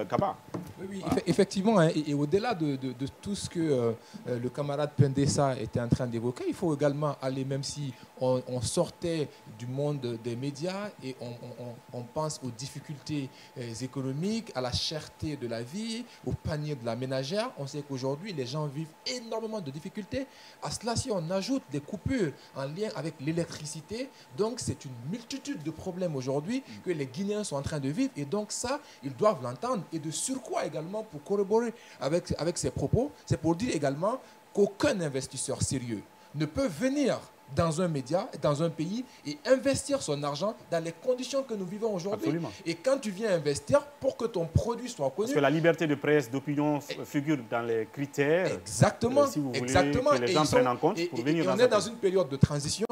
Kaba. Oui, voilà. Effectivement, hein, et au-delà de tout ce que le camarade Pendessa était en train d'évoquer, il faut également aller, même si on sortait du monde des médias et on pense aux difficultés économiques, à la cherté de la vie, au panier de la ménagère. On sait qu'aujourd'hui, les gens vivent énormément de difficultés. À cela, si on ajoute des coupures en lien avec l'électricité, donc c'est une multitude de problèmes aujourd'hui que les Guinéens sont en train de vivre. Et donc ça, ils doivent l'entendre. Et de surcroît également, pour corroborer avec ces propos, c'est pour dire également qu'aucun investisseur sérieux ne peut venir dans un média, dans un pays, et investir son argent dans les conditions que nous vivons aujourd'hui. Et quand tu viens investir, pour que ton produit soit connu... Parce que la liberté de presse, d'opinion figure dans les critères. Exactement. Si vous voulez que les gens prennent en compte pour venir et on est dans une période de transition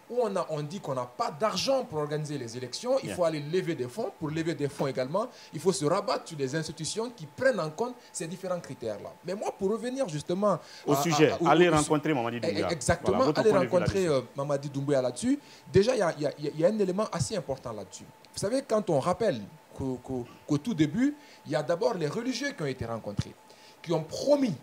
où on dit qu'on n'a pas d'argent pour organiser les élections, il faut aller lever des fonds. Pour lever des fonds également, il faut se rabattre sur des institutions qui prennent en compte ces différents critères-là. Mais moi, pour revenir justement... Au sujet, aller rencontrer Mamadi Doumbouya. Exactement, voilà, aller rencontrer Mamadi Doumbouya là-dessus. Déjà, il y a un élément assez important là-dessus. Vous savez, quand on rappelle qu'au tout début, il y a d'abord les religieux qui ont été rencontrés, qui ont promis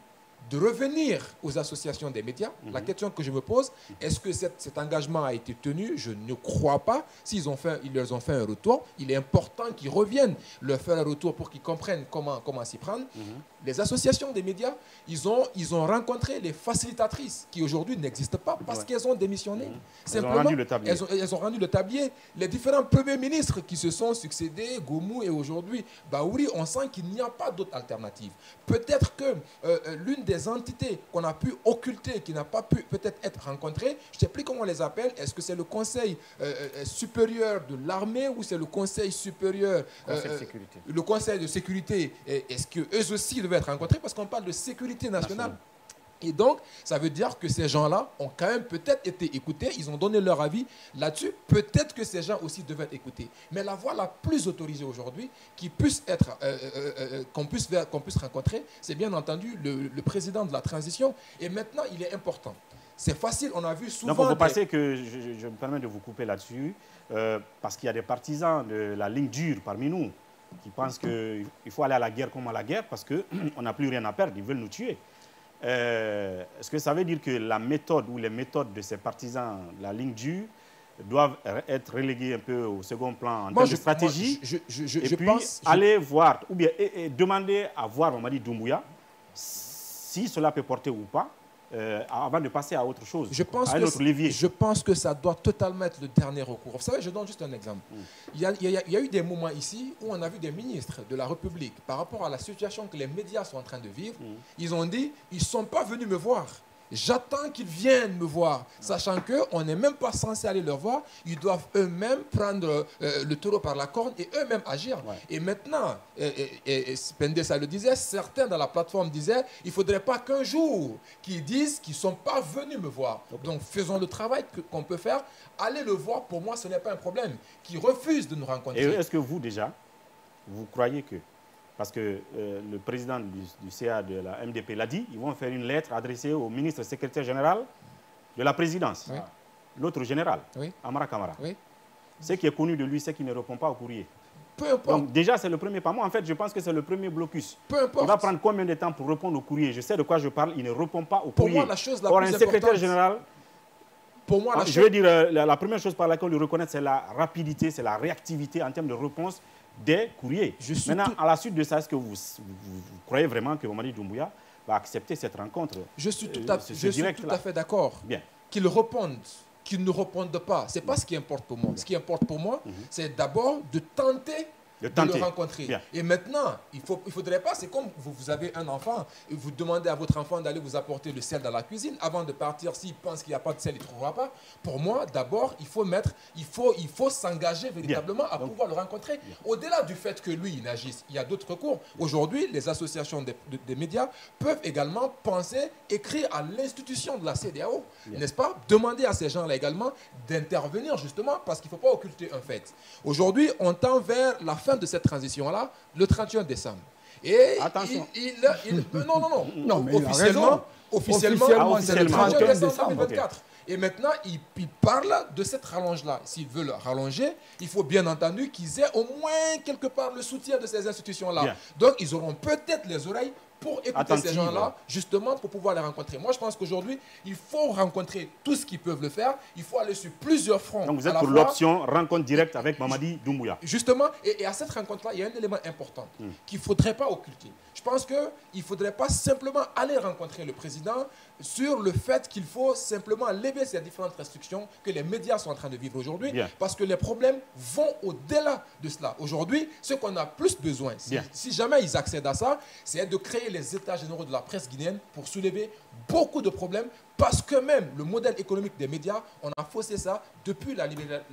de revenir aux associations des médias. La question que je me pose, est-ce que cet engagement a été tenu? Je ne crois pas. S'ils leur ont fait un retour, il est important qu'ils reviennent leur faire un retour pour qu'ils comprennent comment s'y prendre. Les associations des médias, ils ont rencontré les facilitatrices qui aujourd'hui n'existent pas parce qu'elles ont démissionné. Elles ont rendu le tablier. Elles ont rendu le tablier. Les différents premiers ministres qui se sont succédés, Goumou et aujourd'hui Baouri, on sent qu'il n'y a pas d'autre alternative. Peut-être que l'une des entités qu'on a pu occulter, qui n'a pas pu peut-être être rencontrée, je ne sais plus comment on les appelle, est-ce que c'est le Conseil supérieur de l'armée ou c'est le Conseil supérieur... le Conseil de sécurité, est-ce qu'eux aussi devaient être rencontrés? Parce qu'on parle de sécurité nationale. Et donc, ça veut dire que ces gens-là ont quand même peut-être été écoutés, ils ont donné leur avis là-dessus. Peut-être que ces gens aussi devaient être écoutés. Mais la voie la plus autorisée aujourd'hui, qu'on puisse rencontrer, c'est bien entendu le président de la transition. Et maintenant, il est important. C'est facile, on a vu souvent... Donc, vous pensez que, je me permets de vous couper là-dessus, parce qu'il y a des partisans de la ligne dure parmi nous qui pensent qu'il faut aller à la guerre comme à la guerre parce qu'on n'a plus rien à perdre, ils veulent nous tuer. Est-ce que ça veut dire que la méthode ou les méthodes de ces partisans, la ligne dure, doivent être reléguées un peu au second plan en termes de stratégie et puis aller voir, ou bien et demander à voir Mamadi Doumbouya si cela peut porter ou pas, avant de passer à autre chose, à un autre levier. Je pense que ça doit totalement être le dernier recours. Vous savez, je donne juste un exemple. Il y a eu des moments ici où on a vu des ministres de la République, par rapport à la situation que les médias sont en train de vivre, ils ont dit, ils ne sont pas venus me voir. J'attends qu'ils viennent me voir, sachant qu'on n'est même pas censé aller leur voir. Ils doivent eux-mêmes prendre le taureau par la corne et eux-mêmes agir. Et maintenant, Pendessa le disait, certains dans la plateforme disaient, il ne faudrait pas qu'un jour qu'ils disent qu'ils ne sont pas venus me voir. Donc faisons le travail qu'on peut faire. Allez le voir, pour moi, ce n'est pas un problème. Qu'ils refusent de nous rencontrer. Et est-ce que vous, déjà, vous croyez que... Parce que le président du CA de la MDP l'a dit, ils vont faire une lettre adressée au ministre secrétaire général de la présidence, l'autre général, Amara Kamara. Ce qui est connu de lui, c'est qu'il ne répond pas au courrier. Peu importe. Donc déjà, c'est le premier pas. Moi, en fait, je pense que c'est le premier blocus. Peu importe. Il va prendre combien de temps pour répondre au courrier? Je sais de quoi je parle, il ne répond pas au courrier. Pour moi, la chose la Or, plus un secrétaire importante, général... Pour moi, je veux dire, la première chose par laquelle on le reconnaît, c'est la rapidité, c'est la réactivité en termes de réponse des courriers. Maintenant, à la suite de ça, est-ce que vous croyez vraiment que Mamadi Doumbouya va accepter cette rencontre? Je suis tout à fait d'accord qu'ils répondent, qu'ils ne répondent pas. Ce n'est pas ce qui importe pour moi. Ce qui importe pour moi, c'est d'abord de tenter de le rencontrer. Et maintenant, il ne faudrait pas, c'est comme vous avez un enfant et vous demandez à votre enfant d'aller vous apporter le sel dans la cuisine. Avant de partir, s'il pense qu'il n'y a pas de sel, il ne trouvera pas. Pour moi, d'abord, il faut s'engager véritablement à pouvoir le rencontrer. Au-delà du fait que lui, il agisse, il y a d'autres recours. Aujourd'hui, les associations des médias peuvent également penser, écrire à l'institution de la CEDEAO, n'est-ce pas? Demander à ces gens-là également d'intervenir justement parce qu'il ne faut pas occulter un fait. Aujourd'hui, on tend vers la fin de cette transition-là, le 31 décembre. Et Attention. non, mais il a raison. Officiellement, c'est le 31 décembre 2024. Et maintenant, ils parlent de cette rallonge-là. S'ils veulent rallonger, il faut bien entendu qu'ils aient au moins quelque part le soutien de ces institutions-là. Donc, ils auront peut-être les oreilles pour écouter ces gens-là, justement, pour pouvoir les rencontrer. Moi, je pense qu'aujourd'hui, il faut rencontrer tous qui peuvent le faire. Il faut aller sur plusieurs fronts. Donc, vous êtes pour l'option rencontre directe avec Mamadi Doumbouya. Justement, et à cette rencontre-là, il y a un élément important qu'il ne faudrait pas occulter. Je pense qu'il ne faudrait pas simplement aller rencontrer le président sur le fait qu'il faut simplement lever ces différentes restrictions que les médias sont en train de vivre aujourd'hui, parce que les problèmes vont au-delà de cela. Aujourd'hui, ce qu'on a plus besoin, si jamais ils accèdent à ça, c'est de créer les états généraux de la presse guinéenne pour soulever beaucoup de problèmes, parce que même le modèle économique des médias, on a faussé ça depuis la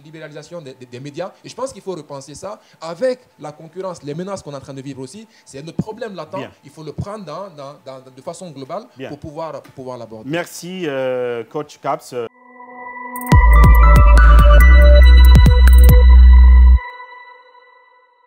libéralisation des médias. Et je pense qu'il faut repenser ça avec la concurrence, les menaces qu'on est en train de vivre aussi. C'est notre problème latent. Il faut le prendre de façon globale pour pouvoir l'aborder. Merci, Coach Caps.